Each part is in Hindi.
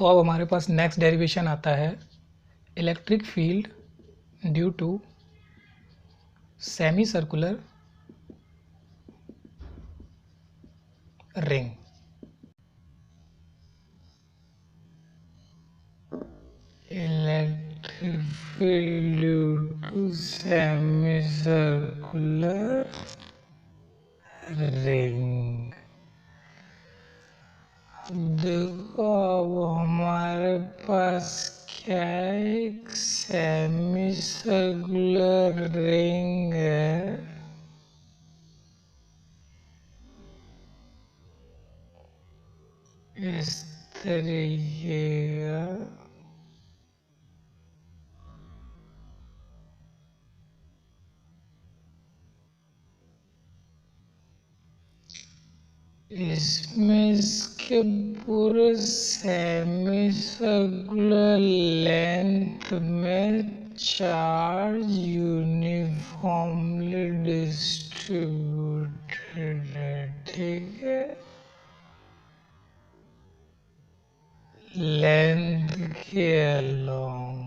तो अब हमारे पास नेक्स्ट डेरिवेशन आता है electric field due to semi circular ring. Electric field due to semi circular ring. देखो अब हमारे पास क्या है, एक सेमी सर्कुलर रिंग है। इस तरीके का इसमें इसके पूरे सेमी सर्कुलर लेंथ में चार्ज यूनिफॉर्मली डिस्ट्रीब्यूटेड है, ठीक है, लेंथ के अलोंग।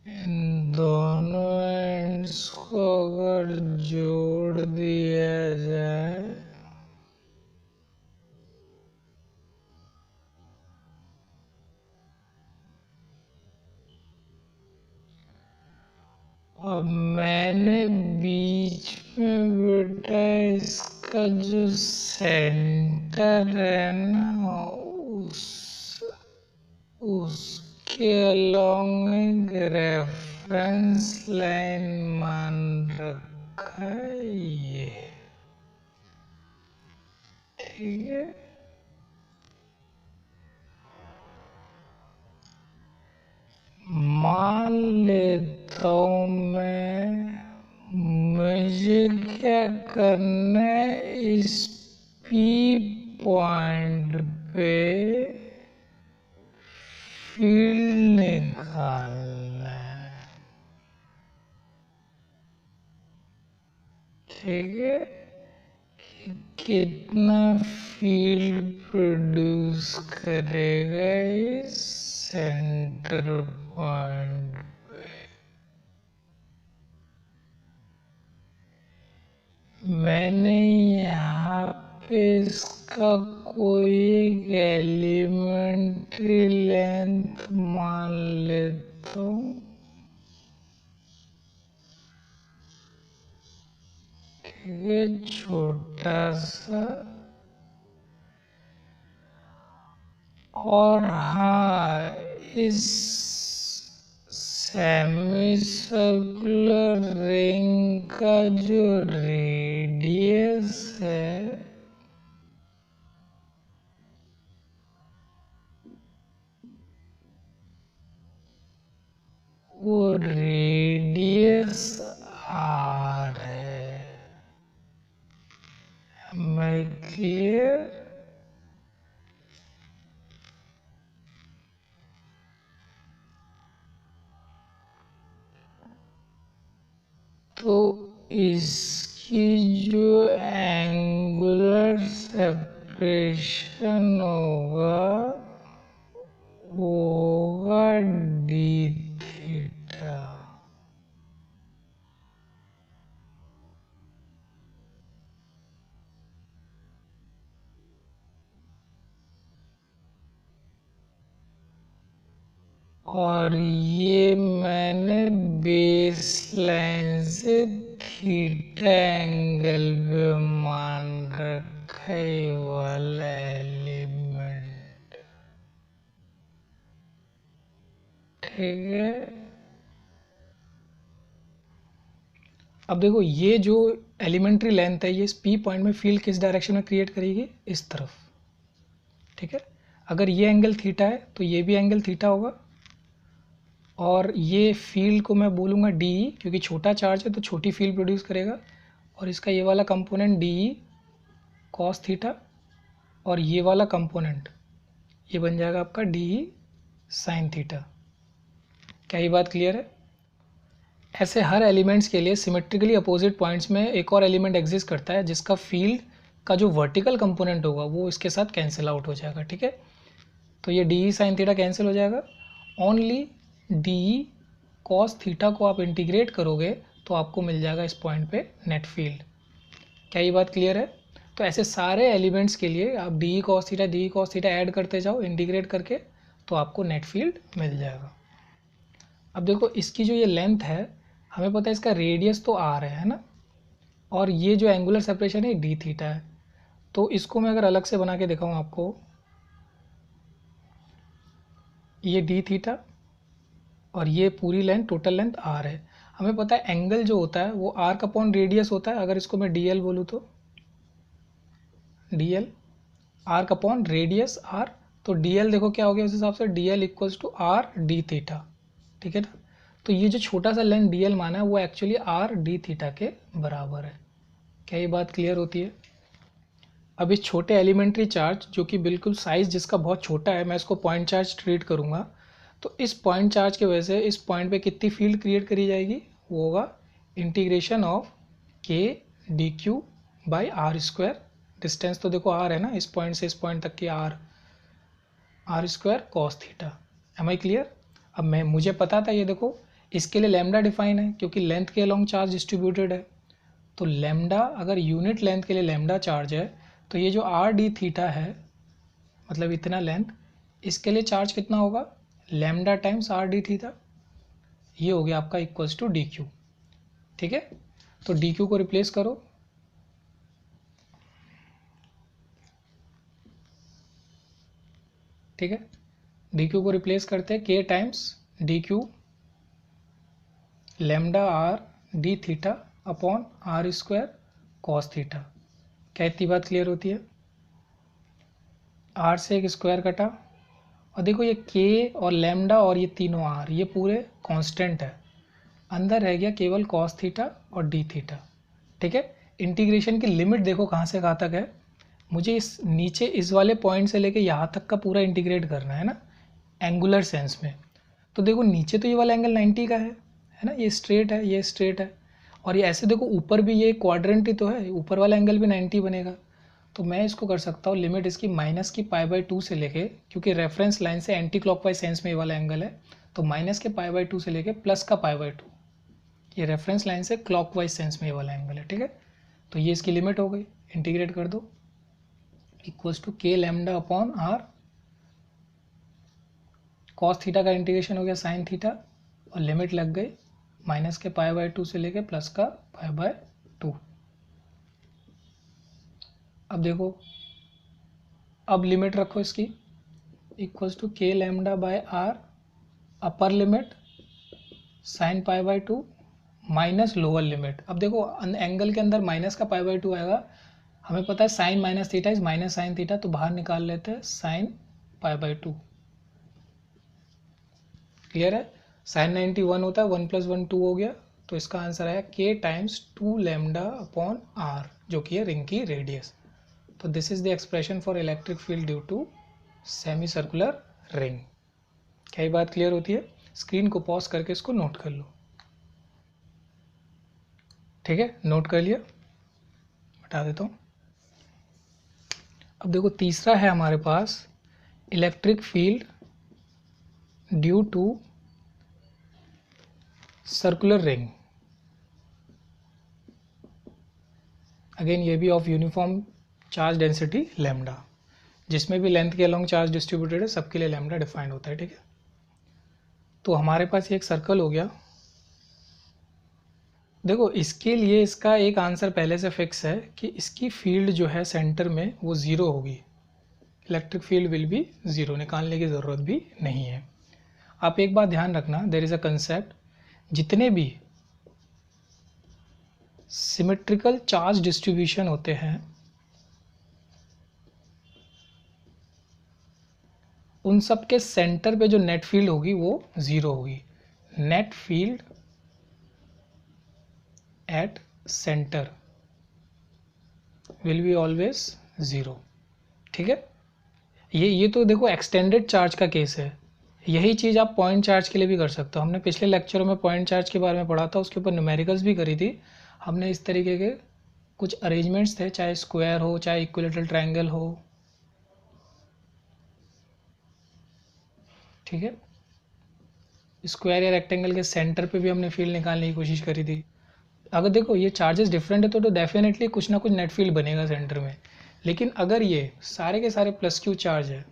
इन दोनों एंड्स को अगर जोड़ दिया जाए अब मैंने बीच में बेटा इसका जो सेंटर है ना उसके अलोंग एक रेफरेंस लाइन मान रखा है ये, ठीक है। मान लेता हूँ मैं, मुझे क्या करना है, इस P पॉइंट पे फील्ड निकालना है, ठीक है, कितना फील्ड प्रोड्यूस करेगा इस सेंटर पॉइंट पे। मैंने यहाँ पे इसका कोई एक एलिमेंट्री लेंथ मान लेता हूँ, ठीक है, छोटा सा। और हाँ, इस सेमी सर्कुलर रिंग का जो रेडियस है वो रेडियस R है। मैं क्लियर? तो इसकी जो एंगुलर सेपरेशन होगा वो होगा d थीटा। और ये मैंने बेस लाइन से थीटा एंगल पे मान रखा है वाला एलिमेंट, ठीक है। अब देखो ये जो एलिमेंट्री लेंथ है ये इस P पॉइंट में फील्ड किस डायरेक्शन में क्रिएट करेगी, इस तरफ, ठीक है। अगर ये एंगल थीटा है तो ये भी एंगल थीटा होगा, और ये फील्ड को मैं बोलूँगा डी ई, क्योंकि छोटा चार्ज है तो छोटी फील्ड प्रोड्यूस करेगा, और इसका ये वाला component D E cos theta, और ये वाला कंपोनेंट ये बन जाएगा आपका डी ई साइन थीटा। क्या ये बात क्लियर है? ऐसे हर एलिमेंट्स के लिए सिमेट्रिकली अपोजिट पॉइंट्स में एक और एलिमेंट एग्जिस्ट करता है जिसका फील्ड का जो वर्टिकल कंपोनेंट होगा वो इसके साथ कैंसिल आउट हो जाएगा। ठीक है, तो ये D E sine theta cancel हो जाएगा। Only D E cos theta को आप इंटीग्रेट करोगे तो आपको मिल जाएगा इस पॉइंट पे नेट फील्ड। क्या ये बात क्लियर है? तो ऐसे सारे एलिमेंट्स के लिए आप D E cos theta add करते जाओ इंटीग्रेट करके, तो आपको नेट फील्ड मिल जाएगा। अब देखो इसकी जो ये लेंथ है, हमें पता है इसका रेडियस तो आर है ना, और ये जो एंगुलर सेपरेशन है डी थीटा है। तो इसको मैं अगर अलग से बना के दिखाऊँ आपको, ये डी थीटा और ये पूरी लेंथ टोटल लेंथ आर है। हमें पता है एंगल जो होता है वो आर का अपॉन रेडियस होता है। अगर इसको मैं डी एल बोलूँ तो डी एल आर का अपॉन रेडियस आर, तो डी एल देखो क्या हो गया उस हिसाब से, D L equals to R D theta. ठीक है ना, तो ये जो छोटा सा लेंथ डी एल माना है वो एक्चुअली आर डी थीटा के बराबर है। क्या ये बात क्लियर होती है? अब इस छोटे एलिमेंट्री चार्ज जो कि बिल्कुल साइज जिसका बहुत छोटा है, मैं इसको पॉइंट चार्ज ट्रीट करूँगा। तो इस पॉइंट चार्ज की वजह से इस पॉइंट पे कितनी फील्ड क्रिएट करी जाएगी, वो होगा integration of K D Q by R square. Distance तो देखो आर है ना, इस पॉइंट से इस पॉइंट तक की R square cos theta. Am I clear? अब मुझे पता था, ये देखो इसके लिए लैम्डा डिफाइन है क्योंकि लेंथ के अलोंग चार्ज डिस्ट्रीब्यूटेड है। तो लैम्डा अगर यूनिट लेंथ के लिए लैम्डा चार्ज है, तो ये जो आर डी थीटा है मतलब इतना लेंथ, इसके लिए चार्ज कितना होगा, lambda times are D theta. ये हो गया आपका इक्वल्स टू डी क्यू। ठीक है, तो डी क्यू को रिप्लेस करो, ठीक है, डी क्यू को रिप्लेस करते हैं K times D Q lambda R D theta upon R square cos theta. क्या इतनी बात क्लियर होती है? आर से एक स्क्वायर कटा, और देखो ये के और लैम्डा और ये तीनों आर ये पूरे कांस्टेंट है, अंदर रह गया केवल कॉस थीटा और डी थीटा। ठीक है, इंटीग्रेशन की लिमिट देखो कहाँ से कहाँ तक है, मुझे इस नीचे इस वाले पॉइंट से लेके यहाँ तक का पूरा इंटीग्रेट करना है ना एंगुलर सेंस में। तो देखो नीचे तो ये वाला एंगल 90 का है ना, ये स्ट्रेट है, ये स्ट्रेट है, और ये ऐसे देखो ऊपर भी ये क्वाड्रेंट ही तो है, ऊपर वाला एंगल भी 90 बनेगा। तो मैं इसको कर सकता हूँ लिमिट इसकी माइनस की π/2 से लेके, क्योंकि रेफरेंस लाइन से एंटी क्लॉकवाइज सेंस में ये वाला एंगल है, तो माइनस के π/2 से लेके प्लस का π/2, ये रेफरेंस लाइन से क्लॉकवाइज सेंस में ये वाला एंगल है। ठीक है, तो ये इसकी लिमिट हो गई, इंटीग्रेट कर दो, इक्वल्स टू के lambda upon R, cos theta का इंटीग्रेशन हो गया साइन थीटा, और लिमिट लग गई माइनस के π/2 से लेके प्लस का π/2। अब देखो, अब लिमिट रखो इसकी, इक्वल्स टू के lambda by r upper limit sine π/2 minus lower limit. अब देखो एंगल के अंदर माइनस का π/2 आएगा, हमें पता है sine minus theta is minus sine theta, तो बाहर निकाल लेते हैं साइन π/2। क्लियर है? साइन 90 1 होता है, 1 + 1 2 हो गया, तो इसका आंसर आया के टाइम्स 2 लैम्डा अपॉन आर, जो कि है रिंग की रेडियस। तो this is the expression for electric field due to semi circular ring. क्या ये बात क्लियर होती है? स्क्रीन को पॉज करके इसको नोट कर लो। ठीक है, नोट कर लिया, बता देता हूँ। अब देखो तीसरा है हमारे पास electric field due to circular ring. Again ये भी of uniform charge density lambda, जिसमें भी लेंथ के अलोंग चार्ज डिस्ट्रीब्यूटेड है सबके लिए लैम्डा डिफाइंड होता है। ठीक है, तो हमारे पास ये एक सर्कल हो गया। देखो इसके लिए इसका एक आंसर पहले से फिक्स है कि इसकी फील्ड जो है सेंटर में वो ज़ीरो होगी, electric field will be zero, निकालने की ज़रूरत भी नहीं है। आप एक बात ध्यान रखना, देयर इज़ अ कंसेप्ट, जितने भी सिमेट्रिकल चार्ज डिस्ट्रीब्यूशन होते हैं उन सब के सेंटर पे जो नेट फील्ड होगी वो ज़ीरो होगी। Net field at centre will be always zero. ठीक है, ये तो देखो एक्सटेंडेड चार्ज का केस है। यही चीज़ आप पॉइंट चार्ज के लिए भी कर सकते हो। हमने पिछले लेक्चरों में पॉइंट चार्ज के बारे में पढ़ा था, उसके ऊपर न्यूमेरिकल्स भी करी थी हमने। इस तरीके के कुछ अरेंजमेंट्स थे, चाहे स्क्वायर हो चाहे इक्विलेटरल ट्रायंगल हो, ठीक है। स्क्वायर या रेक्टेंगल के सेंटर पे भी हमने फील्ड निकालने की कोशिश करी थी। अगर देखो ये चार्जेस डिफरेंट है तो डेफिनेटली कुछ ना कुछ नेट फील्ड बनेगा सेंटर में। लेकिन अगर ये सारे के सारे प्लस क्यू चार्ज है,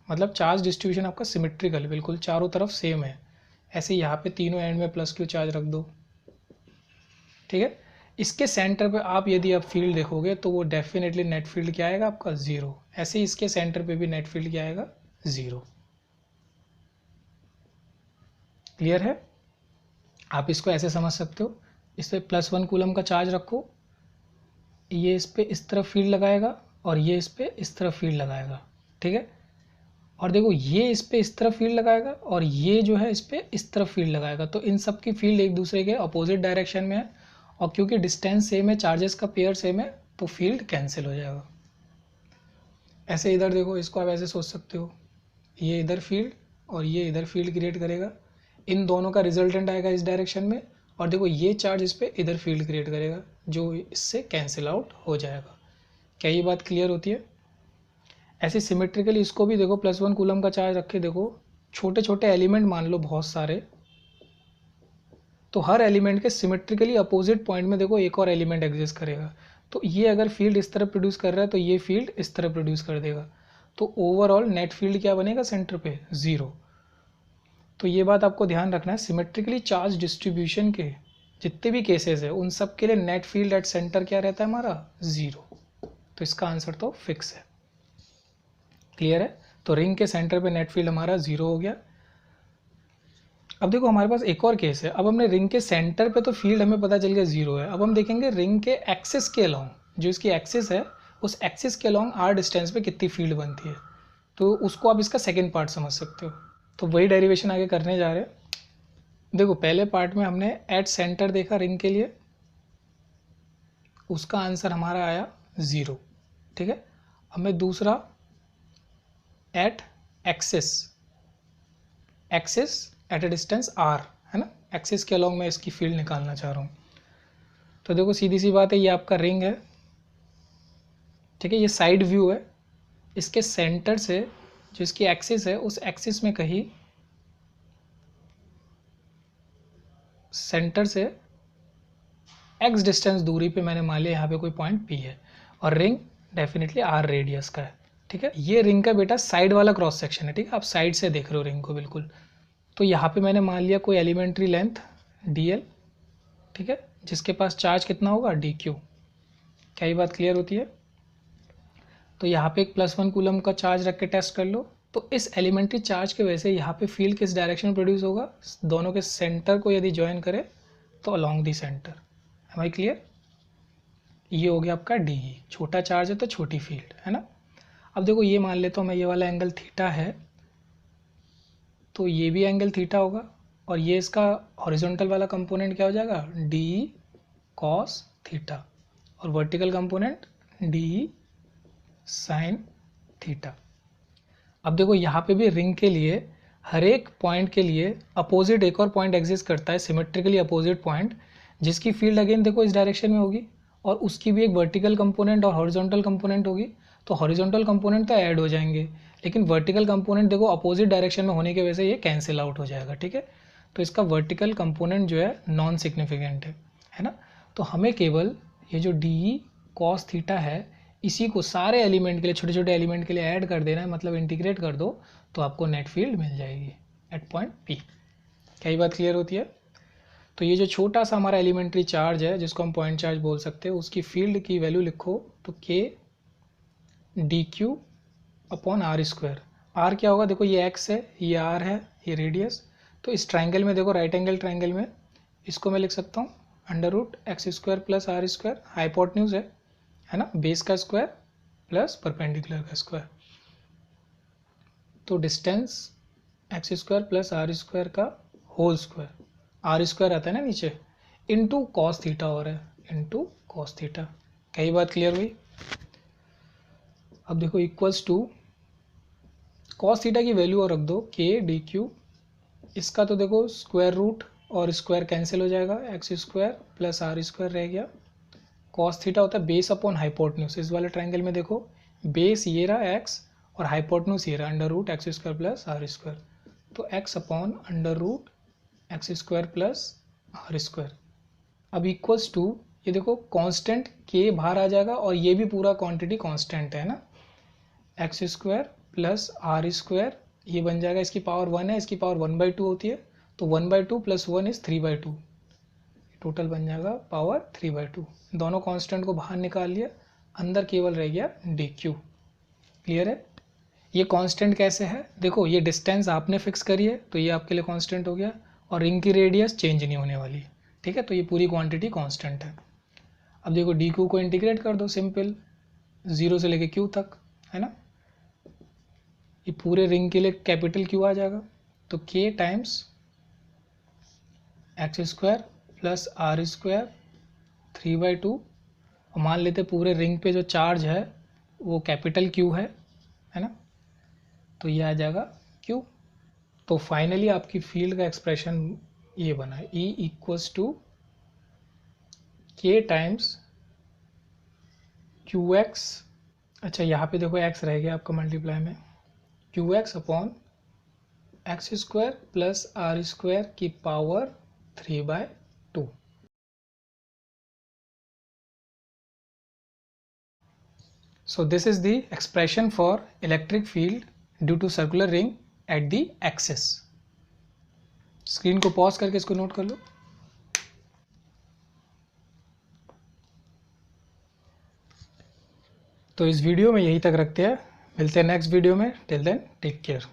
मतलब चार्ज डिस्ट्रीब्यूशन आपका सिमेट्रिकल है, बिल्कुल चारों तरफ सेम है, ऐसे यहाँ पे तीनों एंड में प्लस क्यू चार्ज रख दो, ठीक है। इसके सेंटर पे आप यदि आप फील्ड देखोगे तो वो डेफिनेटली नेट फील्ड क्या आएगा आपका, जीरो। ऐसे ही इसके सेंटर पे भी नेट फील्ड क्या आएगा, जीरो। क्लियर है? आप इसको ऐसे समझ सकते हो, इस पर +1 कूलम का चार्ज रखो, ये इस पर इस तरफ फील्ड लगाएगा और ये इस पर इस तरफ फील्ड लगाएगा, ठीक है। और देखो ये इस पर इस तरफ फील्ड लगाएगा और ये जो है इस पर इस तरफ फील्ड लगाएगा, तो इन सब की फील्ड एक दूसरे के अपोजिट डायरेक्शन में है। और क्योंकि डिस्टेंस सेम है, चार्जेस का पेयर सेम है, तो फील्ड कैंसिल हो जाएगा। ऐसे इधर देखो, इसको आप ऐसे सोच सकते हो, ये इधर फील्ड और ये इधर फील्ड क्रिएट करेगा, इन दोनों का रिजल्टेंट आएगा इस डायरेक्शन में। और देखो ये चार्ज इस पर इधर फील्ड क्रिएट करेगा जो इससे कैंसिल आउट हो जाएगा। क्या ये बात क्लियर होती है? ऐसे सिमेट्रिकली इसको भी देखो, +1 कूलम का चार्ज रख के देखो, छोटे छोटे एलिमेंट मान लो बहुत सारे, तो हर एलिमेंट के सिमेट्रिकली अपोजिट पॉइंट में देखो एक और एलिमेंट एग्जिस्ट करेगा। तो ये अगर फील्ड इस तरफ प्रोड्यूस कर रहा है तो ये फील्ड इस तरफ प्रोड्यूस कर देगा, तो ओवरऑल नेट फील्ड क्या बनेगा सेंटर पे, जीरो। तो ये बात आपको ध्यान रखना है, सिमेट्रिकली चार्ज डिस्ट्रीब्यूशन के जितने भी केसेस है उन सब के लिए नेट फील्ड एट सेंटर क्या रहता है हमारा, जीरो। तो इसका आंसर तो फिक्स है। क्लियर है? तो रिंग के सेंटर पे नेट फील्ड हमारा जीरो हो गया। अब देखो हमारे पास एक और केस है। अब हमने रिंग के सेंटर पे तो फील्ड हमें पता चल गया जीरो है। अब हम देखेंगे रिंग के एक्सिस के अलोंग, जो इसकी एक्सिस है उस एक्सिस के अलोंग आर डिस्टेंस पे कितनी फील्ड बनती है। तो उसको आप इसका सेकेंड पार्ट समझ सकते हो। तो वही डेरिवेशन आगे करने जा रहे हैं। देखो पहले पार्ट में हमने एट सेंटर देखा रिंग के लिए, उसका आंसर हमारा आया जीरो, ठीक है। अब मैं दूसरा at axis, axis at a distance R, है ना, एक्सिस के अलोंग मैं इसकी फील्ड निकालना चाह रहा हूँ। तो देखो सीधी सी बात है, ये आपका रिंग है, ठीक है, ये साइड व्यू है। इसके सेंटर से जो इसकी एक्सिस है उस एक्सिस में कहीं सेंटर से x डिस्टेंस दूरी पे मैंने मान लिया यहाँ पे कोई पॉइंट P है, और रिंग डेफिनेटली r रेडियस का है, ठीक है। ये रिंग का बेटा साइड वाला क्रॉस सेक्शन है, ठीक है, आप साइड से देख रहे हो रिंग को बिल्कुल। तो यहाँ पे मैंने मान लिया कोई एलिमेंट्री लेंथ dl, ठीक है, जिसके पास चार्ज कितना होगा, dq। क्या ये बात क्लियर होती है? तो यहाँ पे एक +1 कूलम का चार्ज रख के टेस्ट कर लो। तो इस एलिमेंट्री चार्ज के वजह से यहाँ पे फील्ड किस डायरेक्शन में प्रोड्यूस होगा, दोनों के सेंटर को यदि ज्वाइन करे तो along the centre. Am I clear? ये हो गया आपका डी। छोटा चार्ज है तो छोटी फील्ड, है ना। अब देखो ये मान लेता हूँ मैं, ये वाला एंगल थीटा है, तो ये भी एंगल थीटा होगा, और ये इसका हॉरिजॉन्टल वाला कंपोनेंट क्या हो जाएगा, डी कॉस थीटा, और vertical component D sine theta. अब देखो यहाँ पे भी रिंग के लिए हर एक पॉइंट के लिए अपोजिट एक और पॉइंट एग्जिस्ट करता है, सिमेट्रिकली अपोजिट पॉइंट, जिसकी फील्ड अगेन देखो इस डायरेक्शन में होगी, और उसकी भी एक वर्टिकल कंपोनेंट और हॉरिजॉन्टल कंपोनेंट होगी। तो हॉरिजॉन्टल कंपोनेंट तो ऐड हो जाएंगे, लेकिन वर्टिकल कंपोनेंट देखो अपोजिट डायरेक्शन में होने की वजह से ये कैंसिल आउट हो जाएगा, ठीक है। तो इसका वर्टिकल कंपोनेंट जो है नॉन सिग्निफिकेंट है ना। तो हमें केवल ये जो डी कॉस थीटा है इसी को सारे एलिमेंट के लिए, छोटे छोटे एलिमेंट के लिए ऐड कर देना है, मतलब इंटीग्रेट कर दो, तो आपको नेट फील्ड मिल जाएगी एट पॉइंट पी। क्या ये बात क्लियर होती है? तो ये जो छोटा सा हमारा एलिमेंट्री चार्ज है जिसको हम पॉइंट चार्ज बोल सकते हैं, उसकी फील्ड की वैल्यू लिखो तो K D Q upon R square. R क्या होगा, देखो ये एक्स है, ये आर है, ये रेडियस। तो इस ट्राइंगल में देखो, राइट एंगल ट्राइंगल में इसको मैं लिख सकता हूँ √x² + r², हाइपोटेन्यूज है ना, बेस का स्क्वायर प्लस परपेंडिकुलर का स्क्वायर। तो डिस्टेंस x² + r² का होल स्क्वायर, r² आता है ना नीचे, इनटू कॉस थीटा हो रहा है, इनटू कॉस थीटा। क्या ये बात क्लियर हुई? अब देखो इक्वल्स टू कॉस थीटा की वैल्यू और रख दो के डी क्यू, इसका तो देखो स्क्वायर रूट और स्क्वायर कैंसिल हो जाएगा, X square plus are square रह गया। कॉस थीटा होता है बेस अपॉन हाइपोटन्यूज, इस वाले ट्रायंगल में देखो बेस ये रहा एक्स और हाइपोटन्यूज ये रहा under root x square plus are square, तो x upon under root x square plus are square. अब इक्वल्स टू ये देखो कांस्टेंट के बाहर आ जाएगा और ये भी पूरा क्वांटिटी कांस्टेंट है ना, X square plus are square ये बन जाएगा, इसकी पावर 1 है, इसकी पावर 1/2 होती है, तो 1/2 प्लस 1 इज 3/2, टोटल बन जाएगा पावर 3/2। दोनों कांस्टेंट को बाहर निकाल लिया, अंदर केवल रह गया डी क्यू। क्लियर है? ये कांस्टेंट कैसे है, देखो ये डिस्टेंस आपने फिक्स करी है तो ये आपके लिए कांस्टेंट हो गया, और रिंग की रेडियस चेंज नहीं होने वाली, ठीक है, तो ये पूरी क्वांटिटी कांस्टेंट है। अब देखो डी क्यू को इंटीग्रेट कर दो, सिंपल 0 से लेके क्यू तक, है ना, ये पूरे रिंग के लिए कैपिटल क्यू आ जाएगा, तो K times X square plus are square 3/2, और मान लेते पूरे रिंग पे जो चार्ज है वो कैपिटल क्यू है ना, तो ये आ जाएगा क्यू। तो फाइनली आपकी फील्ड का एक्सप्रेशन ये बना है, E इक्वल्स टू के टाइम्स क्यू एक्स, अच्छा यहाँ पे देखो एक्स रह गया आपका मल्टीप्लाई में, Q X upon X square plus are square की power 3/2। So this is the expression for electric field due to circular ring at the axis. Screen को पॉज करके इसको नोट कर लो। तो इस वीडियो में यहीं तक रखते हैं, मिलते हैं नेक्स्ट वीडियो में, टिल देन टेक केयर।